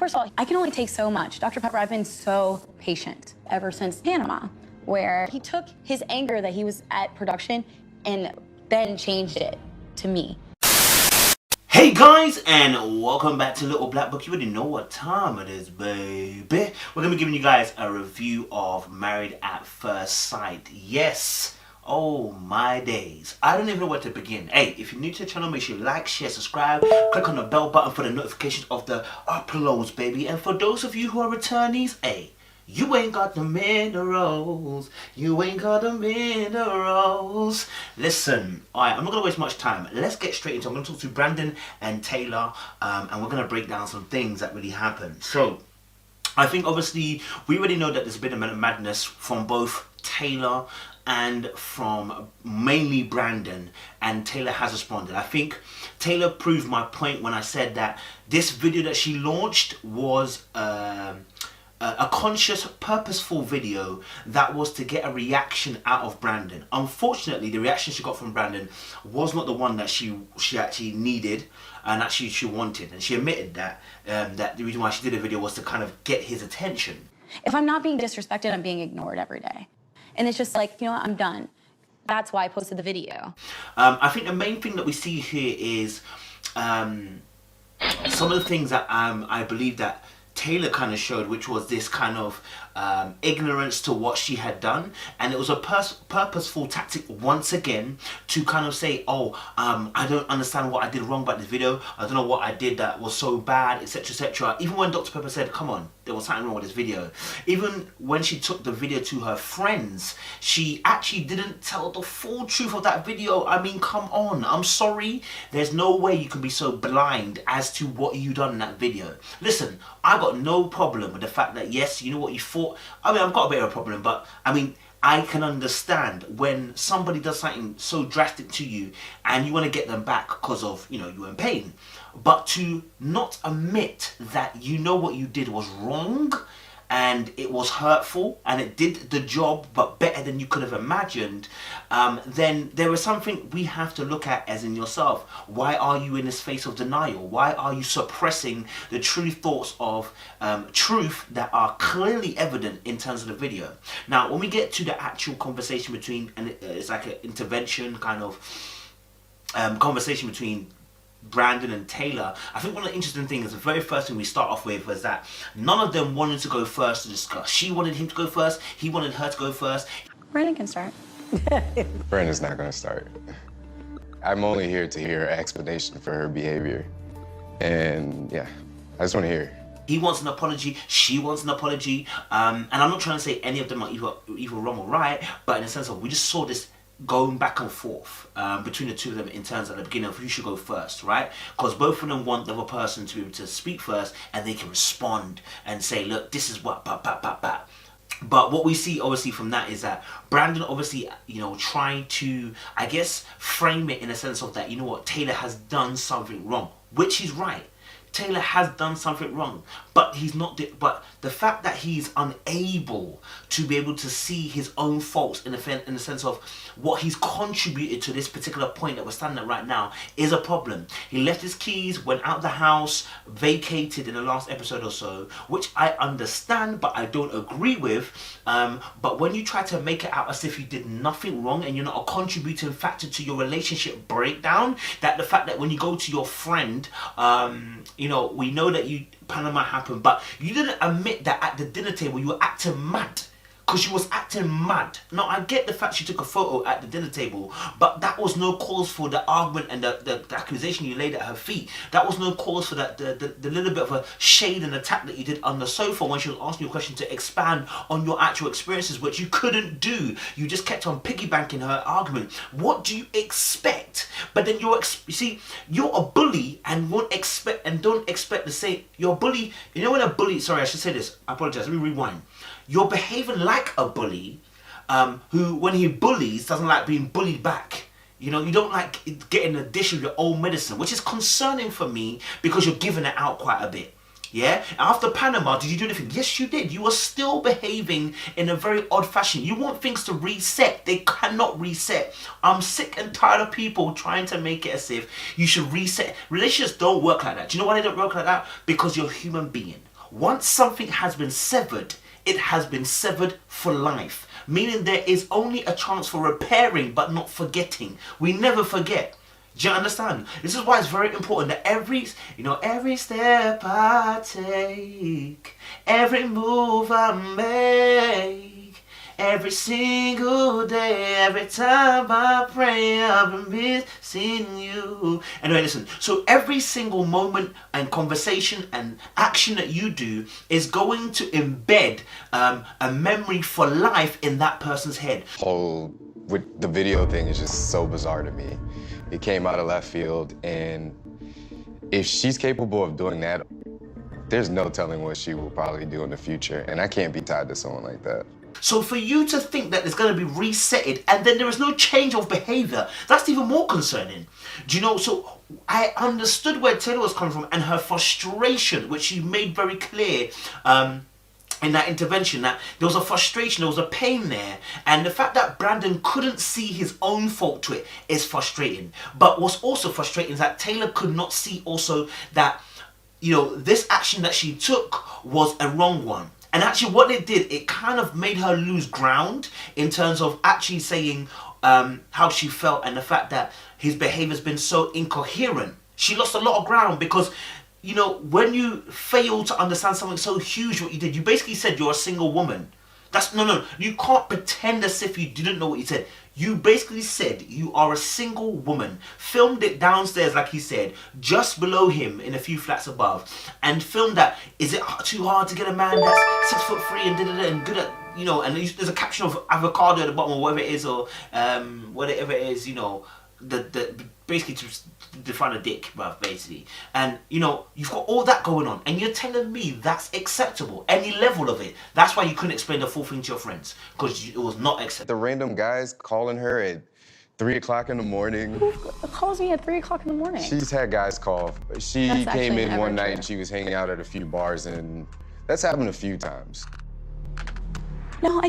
First of all, I can only take so much. Dr. Pepper, I've been so patient ever since Panama, where he took his anger that he was at production and then changed it to me. Hey guys, and welcome back to Little Black Book. You already know what time it is, baby. We're going to be giving you guys a review of Married at First Sight. Yes. Oh my days. I don't even know where to begin. Hey, if you're new to the channel, make sure you like, share, subscribe, click on the bell button for the notifications of the uploads, baby. And for those of you who are returnees, hey, you ain't got the minerals. You ain't got the minerals. Listen, alright, I'm not gonna waste much time. Let's get straight into it. I'm gonna talk to Brandon and Taylor, and we're gonna break down some things that really happened. So, I think obviously we already know that there's been a bit of madness from both Taylor and from mainly Brandon, and Taylor has responded. I think Taylor proved my point when I said that this video that she launched was a conscious, purposeful video that was to get a reaction out of Brandon. Unfortunately, the reaction she got from Brandon was not the one that she actually needed and actually she wanted. And she admitted that that the reason why she did a video was to kind of get his attention. If I'm not being disrespected, I'm being ignored every day. And it's just like, you know what, I'm done. That's why I posted the video. I think the main thing that we see here is some of the things that I believe that Taylor kind of showed, which was this kind of ignorance to what she had done, and it was a purposeful tactic once again to kind of say, oh, I don't understand what I did wrong about this video, I don't know what I did that was so bad, etc, etc. Even when Dr. Pepper said, come on, there was something wrong with this video, even when she took the video to her friends, she actually didn't tell the full truth of that video. I mean, come on, I'm sorry, there's no way you can be so blind as to what you done in that video. Listen, I got no problem with the fact that, yes, you know what you thought. I mean, I've got a bit of a problem, but I mean, I can understand when somebody does something so drastic to you and you want to get them back because of, you know, you're in pain. But to not admit that you know what you did was wrong and it was hurtful and it did the job but better than you could have imagined, then there is something we have to look at as in yourself. Why are you in this phase of denial? Why are you suppressing the true thoughts of truth that are clearly evident in terms of the video? Now, when we get to the actual conversation between, and it's like an intervention kind of conversation between Brandon and Taylor, I think one of the interesting things, the very first thing we start off with was that none of them wanted to go first to discuss. She wanted him to go first, he wanted her to go first. Brandon can start. Brandon's not gonna start. I'm only here to hear her explanation for her behavior. And yeah, I just wanna hear her. He wants an apology, she wants an apology, and I'm not trying to say any of them are either wrong or right, but in the sense of we just saw this going back and forth between the two of them in terms of the beginning of who should go first, right? Because both of them want the other person to be able to speak first and they can respond and say, look, this is what, But what we see obviously from that is that Brandon obviously, you know, trying to, I guess, frame it in a sense of that, you know what, Taylor has done something wrong, which is right. Taylor has done something wrong, but he's not. But the fact that he's unable to be able to see his own faults in the sense of what he's contributed to this particular point that we're standing at right now is a problem. He left his keys, went out the house, vacated in the last episode or so, which I understand, but I don't agree with. But when you try to make it out as if you did nothing wrong and you're not a contributing factor to your relationship breakdown, that the fact that when you go to your friend, you know, we know that Panama happened, but you didn't admit that at the dinner table you were acting mad. Because she was acting mad. Now, I get the fact she took a photo at the dinner table, but that was no cause for the argument and the accusation you laid at her feet. That was no cause for that the little bit of a shade and attack that you did on the sofa when she was asking you a question to expand on your actual experiences, which you couldn't do. You just kept on piggybanking her argument. What do you expect? But then you see, you're a bully and don't expect the same. You're a bully. You know when a bully, sorry, I should say this. I apologize. Let me rewind. You're behaving like a bully who, when he bullies, doesn't like being bullied back. You know, you don't like getting a dish of your own medicine, which is concerning for me because you're giving it out quite a bit. Yeah? After Panama, did you do anything? Yes, you did. You are still behaving in a very odd fashion. You want things to reset. They cannot reset. I'm sick and tired of people trying to make it as if you should reset. Relationships don't work like that. Do you know why they don't work like that? Because you're a human being. once something has been severed, it has been severed for life. Meaning there is only a chance for repairing but not forgetting. We never forget. Do you understand? This is why it's very important that every step I take, every move I make, every single day, every time I pray, I've been missing you. Anyway, listen. So every single moment and conversation and action that you do is going to embed a memory for life in that person's head. Whole with the video thing is just so bizarre to me. It came out of left field, and if she's capable of doing that, there's no telling what she will probably do in the future, and I can't be tied to someone like that. So for you to think that it's going to be resetted and then there is no change of behavior, that's even more concerning. Do you know, so I understood where Taylor was coming from and her frustration, which she made very clear in that intervention, that there was a frustration, there was a pain there, and the fact that Brandon couldn't see his own fault to it is frustrating. But what's also frustrating is that Taylor could not see also that, you know, this action that she took was a wrong one. And actually what it did, it kind of made her lose ground in terms of actually saying how she felt, and the fact that his behavior's been so incoherent. She lost a lot of ground because, you know, when you fail to understand something so huge what you did, you basically said you're a single woman. That's, no, you can't pretend as if you didn't know what you said. You basically said you are a single woman, filmed it downstairs like he said, just below him in a few flats above, and filmed that, is it too hard to get a man that's 6'3" and good at, you know, and there's a caption of avocado at the bottom or whatever it is, or whatever it is, you know, the basically to define a dick, bruv, basically. And, you know, you've got all that going on, and you're telling me that's acceptable, any level of it. That's why you couldn't explain the full thing to your friends, because it was not acceptable. The random guys calling her at 3 o'clock in the morning. Who calls me at 3 o'clock in the morning? She's had guys call. She That's came actually in never one night true. and she was hanging out at a few bars, and that's happened a few times. No,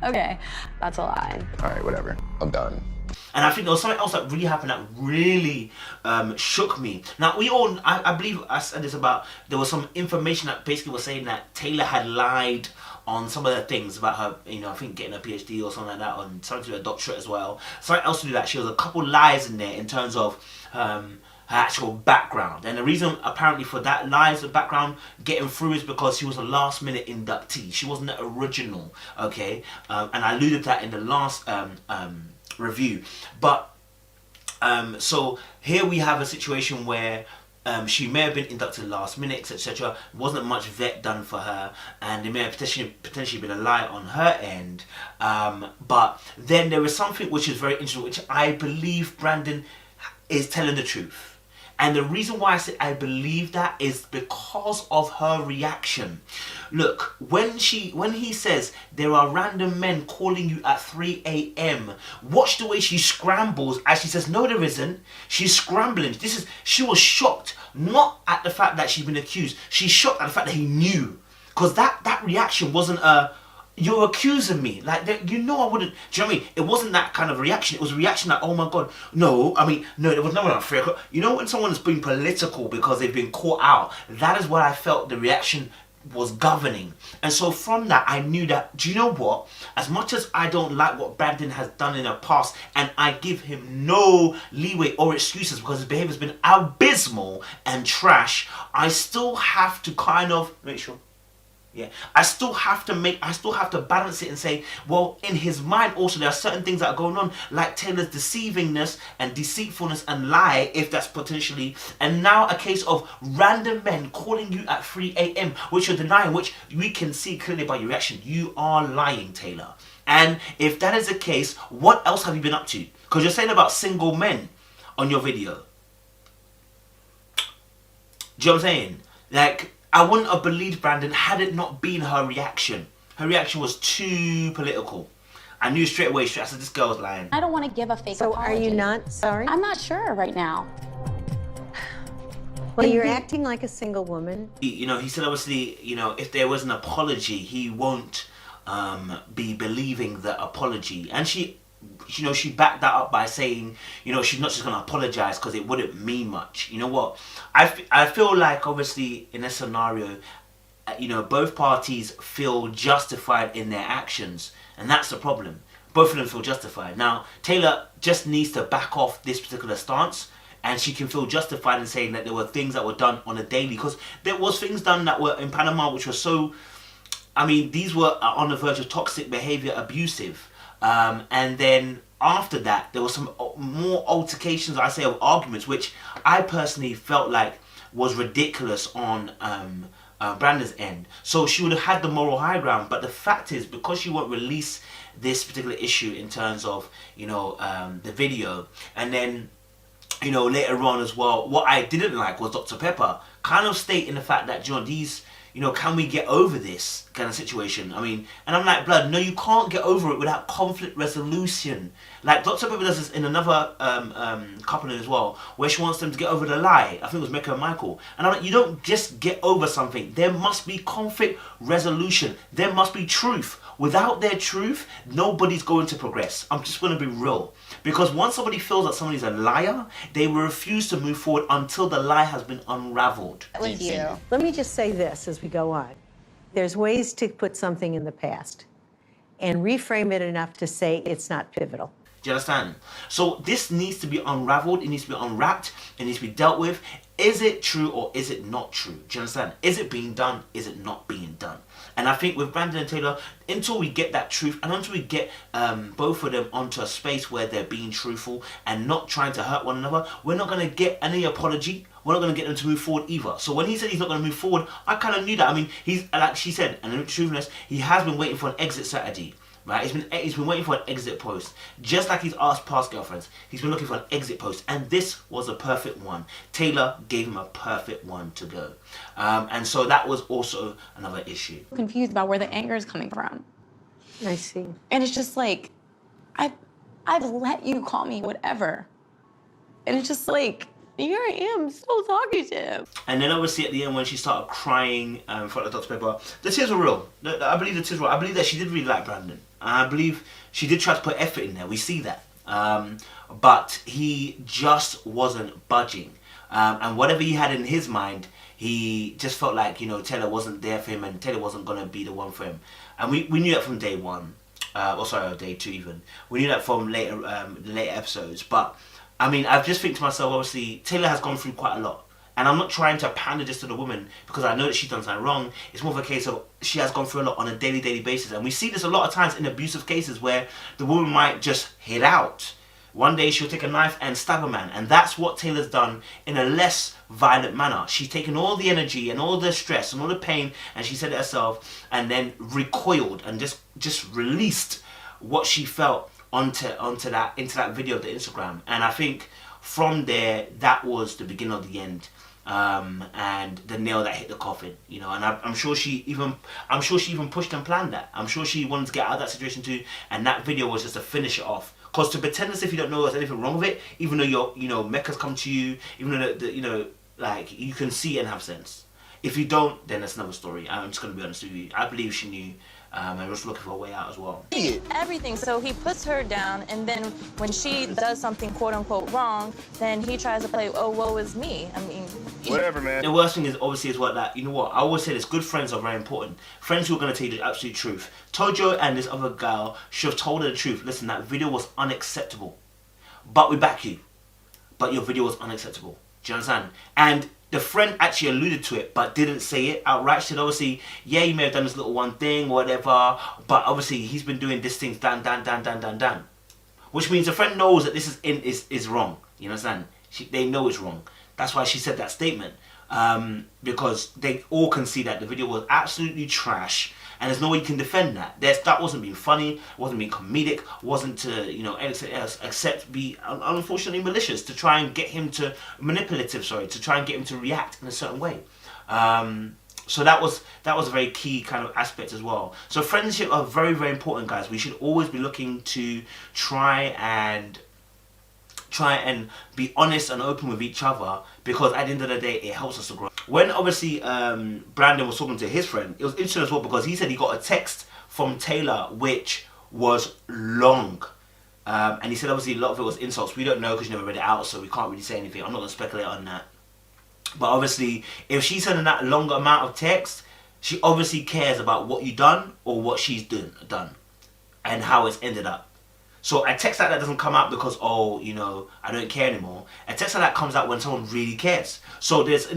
okay, that's a lie. All right, whatever. I'm done. And I think there was something else that really happened that really shook me. Now, I believe I said this about, there was some information that basically was saying that Taylor had lied on some of the things about her, you know, I think getting a PhD or something like that, on something to do a doctorate as well. Something else to do that. She was a couple lies in there in terms of her actual background. And the reason apparently for that lies of background getting through is because she was a last minute inductee. She wasn't the original, okay? And I alluded to that in the last review. But so here we have a situation where she may have been inducted last minute, etc. Wasn't much vet done for her, and there may have potentially been a lie on her end. But then there is something which is very interesting, which I believe Brandon is telling the truth. And the reason why I say I believe that is because of her reaction. Look, when he says there are random men calling you at 3 a.m. watch the way she scrambles as she says, no there isn't. She's scrambling. She was shocked, not at the fact that she'd been accused. She's shocked at the fact that he knew. Because that reaction wasn't a, you're accusing me. Like, you know I wouldn't. Do you know what I mean? It wasn't that kind of reaction. It was a reaction like, oh my God. No, there was no one at 3 o'clock. You know when someone's being political because they've been caught out? That is what I felt the reaction was governing. And so from that, I knew that, do you know what? As much as I don't like what Brandon has done in the past, and I give him no leeway or excuses because his behavior has been abysmal and trash, I still have to kind of make sure. Yeah, I still have to balance it and say, well, in his mind also there are certain things that are going on, like Taylor's deceivingness and deceitfulness and lie, if that's potentially, and now a case of random men calling you at 3 a.m. which you're denying, which we can see clearly by your reaction. You are lying, Taylor. And if that is the case, what else have you been up to? Because you're saying about single men on your video. Do you know what I'm saying? Like, I wouldn't have believed Brandon had it not been her reaction. Her reaction was too political. I knew straight away, I said, this girl's lying. I don't want to give a fake So apology. are you not sorry? I'm not sure right now. Well, you're acting like a single woman. You know, he said obviously, you know, if there was an apology, he won't be believing the apology. And she backed that up by saying, you know, she's not just going to apologize because it wouldn't mean much. You know what? I feel like, obviously, in a scenario, you know, both parties feel justified in their actions, and that's the problem. Both of them feel justified. Now, Taylor just needs to back off this particular stance, and she can feel justified in saying that there were things that were done on a daily, because there was things done that were in Panama which were so, I mean, these were on the verge of toxic behavior, abusive. And then after that, there were some more altercations, I say, of arguments, which I personally felt like was ridiculous on Brandon's end. So she would have had the moral high ground, but the fact is, because she won't release this particular issue in terms of, you know, the video, and then, you know, later on as well, what I didn't like was Dr. Pepper kind of stating the fact that, John, these, you know, can we get over this kind of situation? I mean, and I'm like, blood, no, you can't get over it without conflict resolution. Like Dr. Pepper does this in another coupling as well, where she wants them to get over the lie. I think it was Mecca and Michael. And I'm like, you don't just get over something. There must be conflict resolution. There must be truth. Without their truth, nobody's going to progress. I'm just going to be real. Because once somebody feels that somebody's a liar, they will refuse to move forward until the lie has been unraveled. With you. Let me just say this as we go on. There's ways to put something in the past and reframe it enough to say it's not pivotal. Do you understand? So this needs to be unraveled, it needs to be unwrapped, it needs to be dealt with. Is it true or is it not true? Do you understand? Is it being done? Is it not being done? And I think with Brandon and Taylor, until we get that truth, and until we get both of them onto a space where they're being truthful and not trying to hurt one another, we're not going to get any apology. We're not going to get them to move forward either. So when he said he's not going to move forward, I kind of knew that. I mean, he's, like she said, and in truthfulness, he has been waiting for an exit strategy. Right, he's been waiting for an exit post, just like he's asked past girlfriends. He's been looking for an exit post, and this was a perfect one. Taylor gave him a perfect one to go, and so that was also another issue. Confused about where the anger is coming from, I see. and it's just like, I've let you call me whatever, and it's just like, here I am still talking to him. And then obviously at the end when she started crying in front of Dr. Pepper, the tears were real. I believe the tears were real. I believe that she did really like Brandon. I believe she did try to put effort in there. We see that. But he just wasn't budging. And whatever he had in his mind, he just felt like, you know, Taylor wasn't there for him and Taylor wasn't going to be the one for him. And we knew that from day one. Day two even. We knew that from later episodes. But I mean, I just think to myself, obviously, Taylor has gone through quite a lot. And I'm not trying to pander this to the woman because I know that she's done something wrong. It's more of a case of she has gone through a lot on a daily basis. And we see this a lot of times in abusive cases where the woman might just hit out. One day she'll take a knife and stab a man. And that's what Taylor's done in a less violent manner. She's taken all the energy and all the stress and all the pain, and she said it herself, and then recoiled and just released what she felt into that video of the Instagram. And I think from there, that was the beginning of the end, and the nail that hit the coffin, you know. And I'm sure she even pushed and planned that. I'm sure she wanted to get out of that situation too, and that video was just to finish it off. Because to pretend as if you don't know there's anything wrong with it, even though Mecca's come to you, even though like you can see and have sense. If you don't, then that's another story. I'm just gonna be honest with you. I believe she knew. And was looking for a way out as well. Everything. So he puts her down, and then when she does something quote unquote wrong, then he tries to play, oh, woe is me. I mean, Whatever, man. The worst thing is obviously is what that, you know what, I always say this, good friends are very important. Friends who are going to tell you the absolute truth. Tojo and this other girl should have told her the truth. Listen, that video was unacceptable. But we back you. But your video was unacceptable. Do you understand? And the friend actually alluded to it, but didn't say it outright. She said, obviously, yeah, you may have done this little one thing, whatever, but obviously he's been doing this thing, dan. Which means the friend knows that this is wrong. You understand? They know it's wrong. That's why she said that statement. Because they all can see that the video was absolutely trash, and there's no way you can defend that. That wasn't being funny, wasn't being comedic, wasn't to, except be unfortunately malicious, to try and get him to to try and get him to react in a certain way. So that was a very key kind of aspect as well. So friendship are very, very important, guys. We should always be looking to try and be honest and open with each other, because at the end of the day, it helps us to grow. When obviously Brandon was talking to his friend, it was interesting as well, because he said he got a text from Taylor which was long. And he said obviously a lot of it was insults. We don't know because you never read it out, so we can't really say anything. I'm not going to speculate on that. But obviously, if she's sending that longer amount of text, She obviously cares about what you done or what she's done and how it's ended up. So a text like that doesn't come out because, oh, you know, I don't care anymore. A text like that comes out when someone really cares. So there's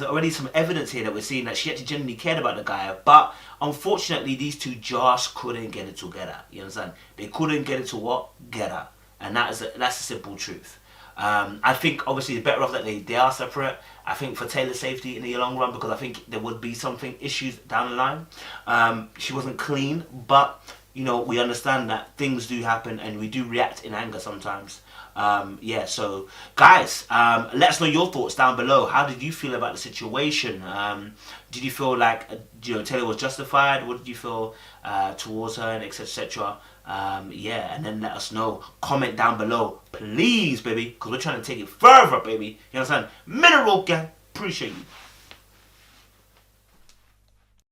already some evidence here that we're seeing that she actually genuinely cared about the guy. But unfortunately, these two just couldn't get it together. You understand? They couldn't get it to what? Get her. And that's the simple truth. I think obviously it's better off that they are separate. I think for Taylor's safety in the long run, because I think there would be issues down the line. She wasn't clean, but you know, we understand that things do happen and we do react in anger sometimes. Yeah, so guys, let us know your thoughts down below. How did you feel about the situation? Did you feel like Taylor was justified? What did you feel towards her, and etc. Yeah, and then let us know. Comment down below, please, baby, because we're trying to take it further, baby. You understand? Mineral gang, appreciate you.